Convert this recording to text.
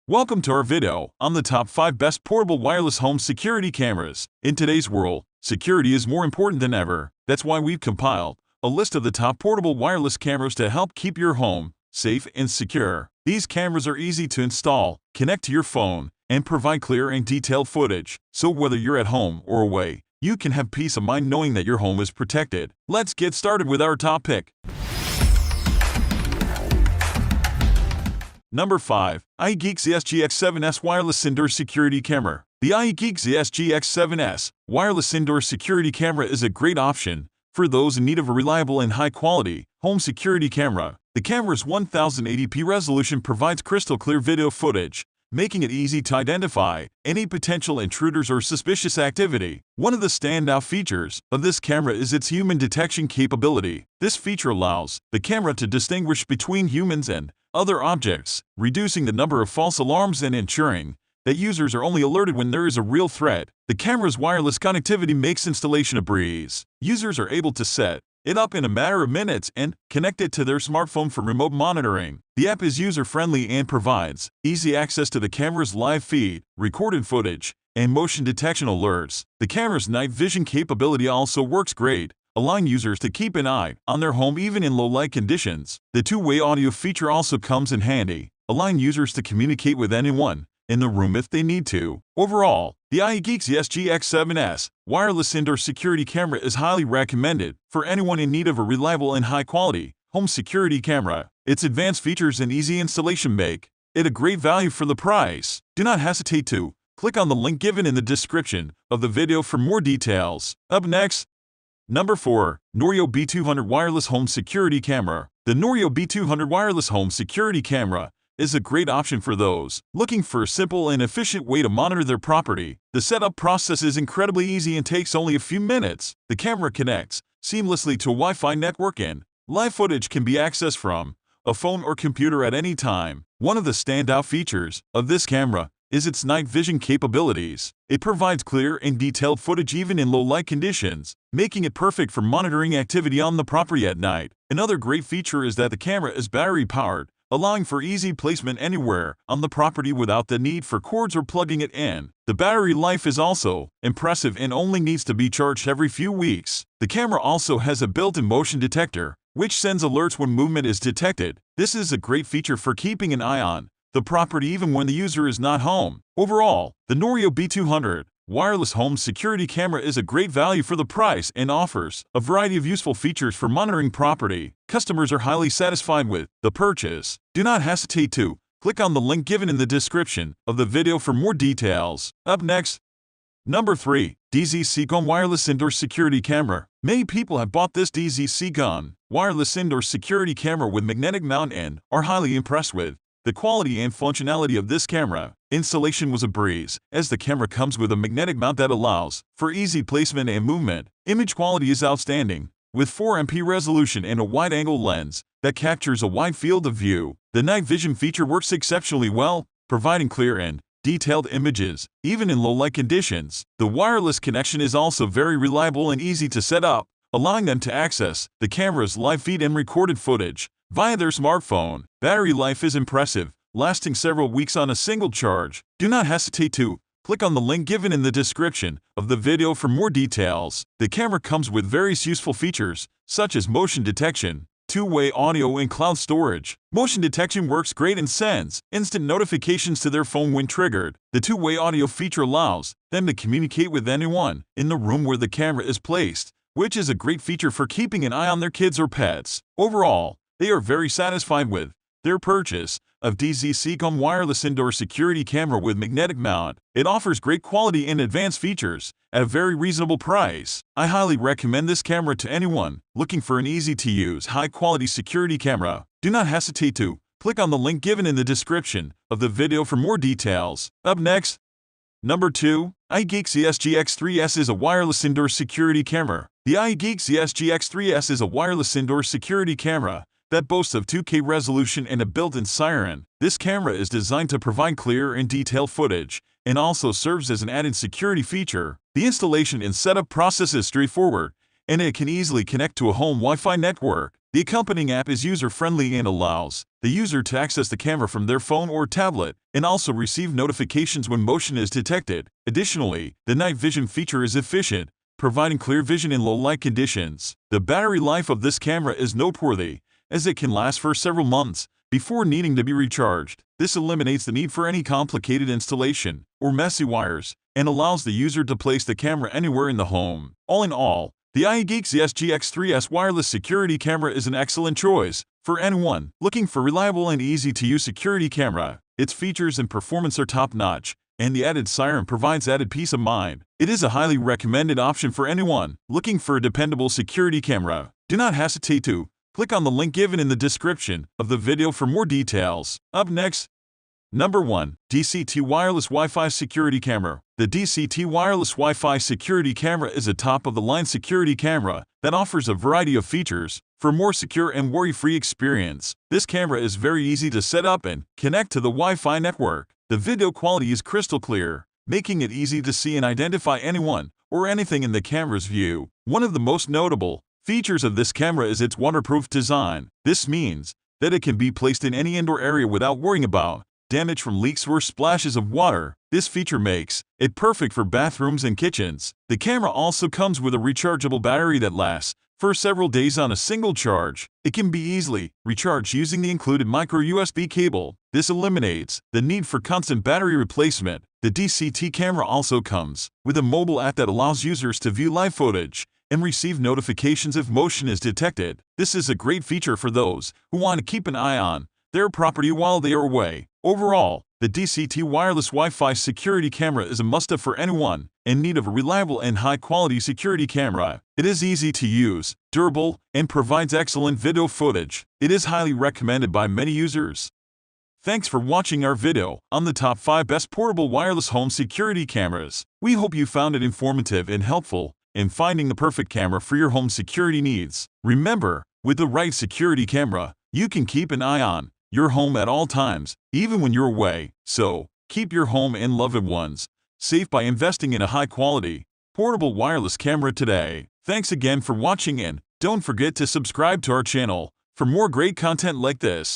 Welcome to our video on the top 5 best portable wireless home security cameras. In today's world, security is more important than ever. That's why we've compiled a list of the top portable wireless cameras to help keep your home safe and secure. These cameras are easy to install, connect to your phone, and provide clear and detailed footage. So whether you're at home or away, you can have peace of mind knowing that your home is protected. Let's get started with our top pick. Number 5. iGeeks SGX7S Wireless Indoor Security Camera. The iGeeks SGX7S Wireless Indoor Security Camera is a great option for those in need of a reliable and high-quality home security camera. The camera's 1080p resolution provides crystal-clear video footage, making it easy to identify any potential intruders or suspicious activity. One of the standout features of this camera is its human detection capability. This feature allows the camera to distinguish between humans and other objects, reducing the number of false alarms and ensuring that users are only alerted when there is a real threat. The camera's wireless connectivity makes installation a breeze. Users are able to set it up in a matter of minutes and connect it to their smartphone for remote monitoring. The app is user-friendly and provides easy access to the camera's live feed, recorded footage, and motion detection alerts. The camera's night vision capability also works great, allowing users to keep an eye on their home even in low-light conditions. The two-way audio feature also comes in handy, allowing users to communicate with anyone in the room if they need to. Overall, the iGeeks SGX7S Wireless Indoor Security Camera is highly recommended for anyone in need of a reliable and high-quality home security camera. Its advanced features and easy installation make it a great value for the price. Do not hesitate to click on the link given in the description of the video for more details. Up next, Number 4. Norio B200 Wireless Home Security Camera. The Norio B200 Wireless Home Security Camera is a great option for those looking for a simple and efficient way to monitor their property. The setup process is incredibly easy and takes only a few minutes. The camera connects seamlessly to a Wi-Fi network and live footage can be accessed from a phone or computer at any time. One of the standout features of this camera is its night vision capabilities. It provides clear and detailed footage even in low-light conditions, making it perfect for monitoring activity on the property at night. Another great feature is that the camera is battery-powered, allowing for easy placement anywhere on the property without the need for cords or plugging it in. The battery life is also impressive and only needs to be charged every few weeks. The camera also has a built-in motion detector, which sends alerts when movement is detected. This is a great feature for keeping an eye on the property even when the user is not home. Overall, the Norio B200 Wireless Home Security Camera is a great value for the price and offers a variety of useful features for monitoring property. Customers are highly satisfied with the purchase. Do not hesitate to click on the link given in the description of the video for more details. Up next, Number 3. DZ-Seacom Wireless Indoor Security Camera. Many people have bought this DZ-Seacom Wireless Indoor Security Camera with magnetic mount and are highly impressed with the quality and functionality of this camera. Installation was a breeze, as the camera comes with a magnetic mount that allows for easy placement and movement. Image quality is outstanding, with 4MP resolution and a wide-angle lens that captures a wide field of view. The night vision feature works exceptionally well, providing clear and detailed images, even in low-light conditions. The wireless connection is also very reliable and easy to set up, allowing them to access the camera's live feed and recorded footage via their smartphone. Battery life is impressive, lasting several weeks on a single charge. Do not hesitate to click on the link given in the description of the video for more details. The camera comes with various useful features, such as motion detection, two-way audio, and cloud storage. Motion detection works great and sends instant notifications to their phone when triggered. The two-way audio feature allows them to communicate with anyone in the room where the camera is placed, which is a great feature for keeping an eye on their kids or pets. Overall, they are very satisfied with their purchase of DZ-Seacom Wireless Indoor Security Camera with magnetic mount. It offers great quality and advanced features at a very reasonable price. I highly recommend this camera to anyone looking for an easy-to-use, high-quality security camera. Do not hesitate to click on the link given in the description of the video for more details. Up next, Number 2. iGeeks SGX3S is a wireless indoor security camera. The iGeeks SGX3S is a wireless indoor security camera that boasts of 2K resolution and a built-in siren. This camera is designed to provide clear and detailed footage and also serves as an added security feature. The installation and setup process is straightforward, and it can easily connect to a home Wi-Fi network. The accompanying app is user-friendly and allows the user to access the camera from their phone or tablet and also receive notifications when motion is detected. Additionally, the night vision feature is efficient, providing clear vision in low-light conditions. The battery life of this camera is noteworthy, as it can last for several months before needing to be recharged. This eliminates the need for any complicated installation or messy wires and allows the user to place the camera anywhere in the home. All in all, the iGeek ZSGX3S wireless security camera is an excellent choice for anyone looking for reliable and easy-to-use security camera. Its features and performance are top-notch, and the added siren provides added peace of mind. It is a highly recommended option for anyone looking for a dependable security camera. Do not hesitate to click on the link given in the description of the video for more details. Up next, Number 1. DCT Wireless Wi-Fi Security Camera. The DCT Wireless Wi-Fi Security Camera is a top-of-the-line security camera that offers a variety of features for a more secure and worry-free experience. This camera is very easy to set up and connect to the Wi-Fi network. The video quality is crystal clear, making it easy to see and identify anyone or anything in the camera's view. One of the most notable features of this camera is its waterproof design. This means that it can be placed in any indoor area without worrying about damage from leaks or splashes of water. This feature makes it perfect for bathrooms and kitchens. The camera also comes with a rechargeable battery that lasts for several days on a single charge. It can be easily recharged using the included micro USB cable. This eliminates the need for constant battery replacement. The DCT camera also comes with a mobile app that allows users to view live footage and receive notifications if motion is detected. This is a great feature for those who want to keep an eye on their property while they are away. Overall, the DCT Wireless Wi-Fi Security Camera is a must-have for anyone in need of a reliable and high-quality security camera. It is easy to use, durable, and provides excellent video footage. It is highly recommended by many users. Thanks for watching our video on the top 5 best portable wireless home security cameras. We hope you found it informative and helpful in finding the perfect camera for your home security needs. Remember, with the right security camera, you can keep an eye on your home at all times, even when you're away. So, keep your home and loved ones safe by investing in a high-quality, portable wireless camera today. Thanks again for watching and don't forget to subscribe to our channel for more great content like this.